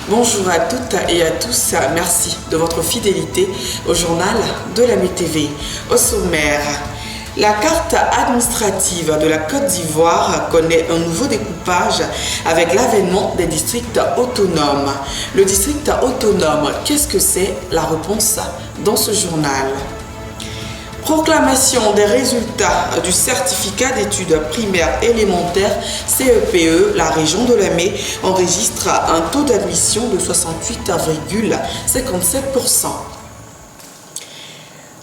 Bonjour à toutes et à tous, merci de votre fidélité au journal de la MTV. Au sommaire, la carte administrative de la Côte d'Ivoire connaît un nouveau découpage avec l'avènement des districts autonomes. Le district autonome, qu'est-ce que c'est? La réponse dans ce journal. Proclamation des résultats du certificat d'études primaires élémentaires CEPE, la région de Lamé enregistre un taux d'admission de 68,57%.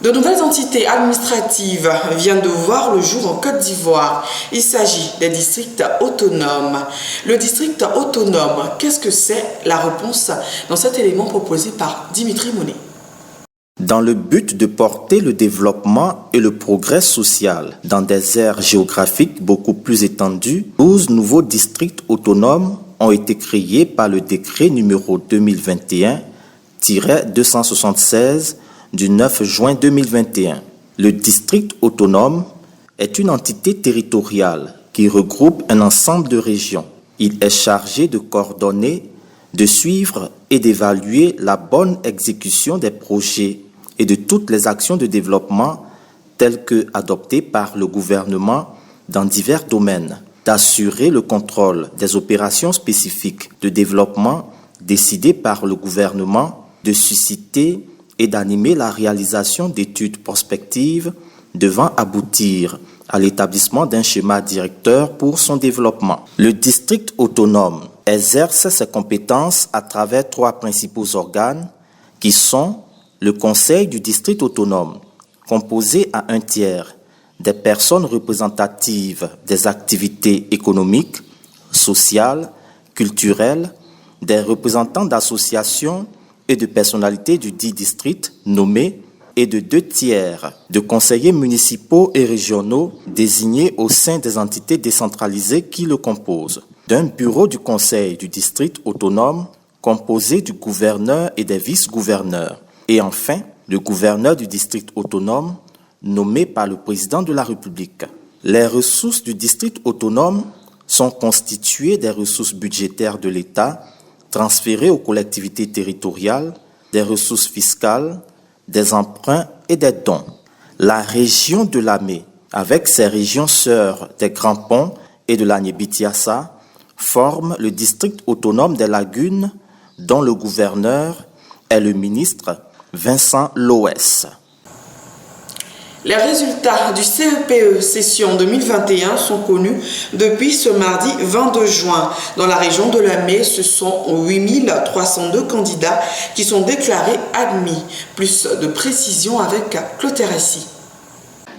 De nouvelles entités administratives viennent de voir le jour en Côte d'Ivoire. Il s'agit des districts autonomes. Le district autonome, qu'est-ce que c'est? La réponse dans cet élément proposé par Dimitri Monet. Dans le but de porter le développement et le progrès social dans des aires géographiques beaucoup plus étendues, 12 nouveaux districts autonomes ont été créés par le décret numéro 2021-276 du 9 juin 2021. Le district autonome est une entité territoriale qui regroupe un ensemble de régions. Il est chargé de coordonner, de suivre et d'évaluer la bonne exécution des projets et de toutes les actions de développement telles que adoptées par le gouvernement dans divers domaines, d'assurer le contrôle des opérations spécifiques de développement décidées par le gouvernement, de susciter et d'animer la réalisation d'études prospectives devant aboutir à l'établissement d'un schéma directeur pour son développement. Le district autonome exerce ses compétences à travers 3 principaux organes qui sont le Conseil du district autonome, composé à 1/3 des personnes représentatives des activités économiques, sociales, culturelles, des représentants d'associations et de personnalités du dit district nommés, et de 2/3 de conseillers municipaux et régionaux désignés au sein des entités décentralisées qui le composent, d'un bureau du Conseil du district autonome composé du gouverneur et des vice-gouverneurs, et enfin, le gouverneur du district autonome nommé par le président de la République. Les ressources du district autonome sont constituées des ressources budgétaires de l'État transférées aux collectivités territoriales, des ressources fiscales, des emprunts et des dons. La région de Lamé, avec ses régions sœurs des Grands Ponts et de l'Agnébitiassa, forme le district autonome des Lagunes, dont le gouverneur est le ministre Vincent Loès. Les résultats du CEPE session 2021 sont connus depuis ce mardi 22 juin. Dans la région de Lamé, ce sont 8302 candidats qui sont déclarés admis. Plus de précisions avec Cloteressi.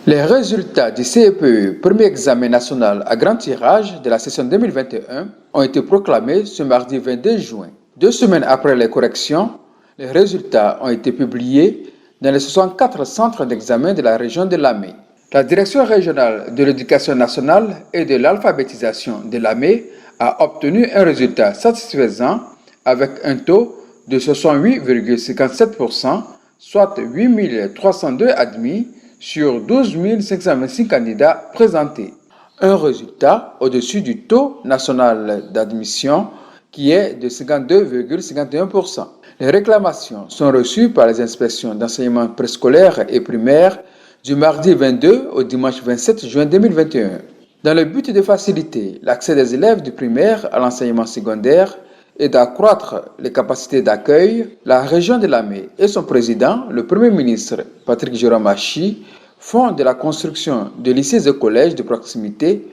Les résultats du CEPE, premier examen national à grand tirage de la session 2021, ont été proclamés ce mardi 22 juin. 2 semaines après les corrections, les résultats ont été publiés dans les 64 centres d'examen de la région de Lamé. La Direction régionale de l'éducation nationale et de l'alphabétisation de Lamé a obtenu un résultat satisfaisant avec un taux de 68,57%, soit 8 302 admis sur 12 526 candidats présentés. Un résultat au-dessus du taux national d'admission qui est de 52,51%. Les réclamations sont reçues par les inspections d'enseignement préscolaire et primaire du mardi 22 au dimanche 27 juin 2021. Dans le but de faciliter l'accès des élèves du primaire à l'enseignement secondaire et d'accroître les capacités d'accueil, la région de Lamé et son président, le Premier ministre Patrick Jérôme Achi, font de la construction de lycées et collèges de proximité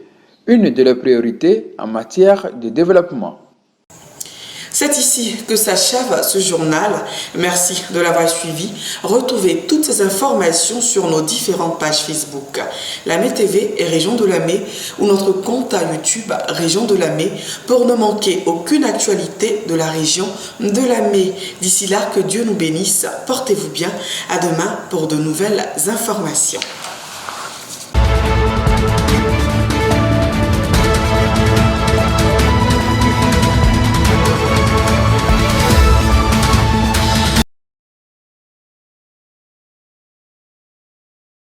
une de leurs priorités en matière de développement. C'est ici que s'achève ce journal. Merci de l'avoir suivi. Retrouvez toutes ces informations sur nos différentes pages Facebook, Lamé TV et Région de Lamé, ou notre compte à YouTube Région de Lamé, pour ne manquer aucune actualité de la région de Lamé. D'ici là, que Dieu nous bénisse. Portez-vous bien. À demain pour de nouvelles informations.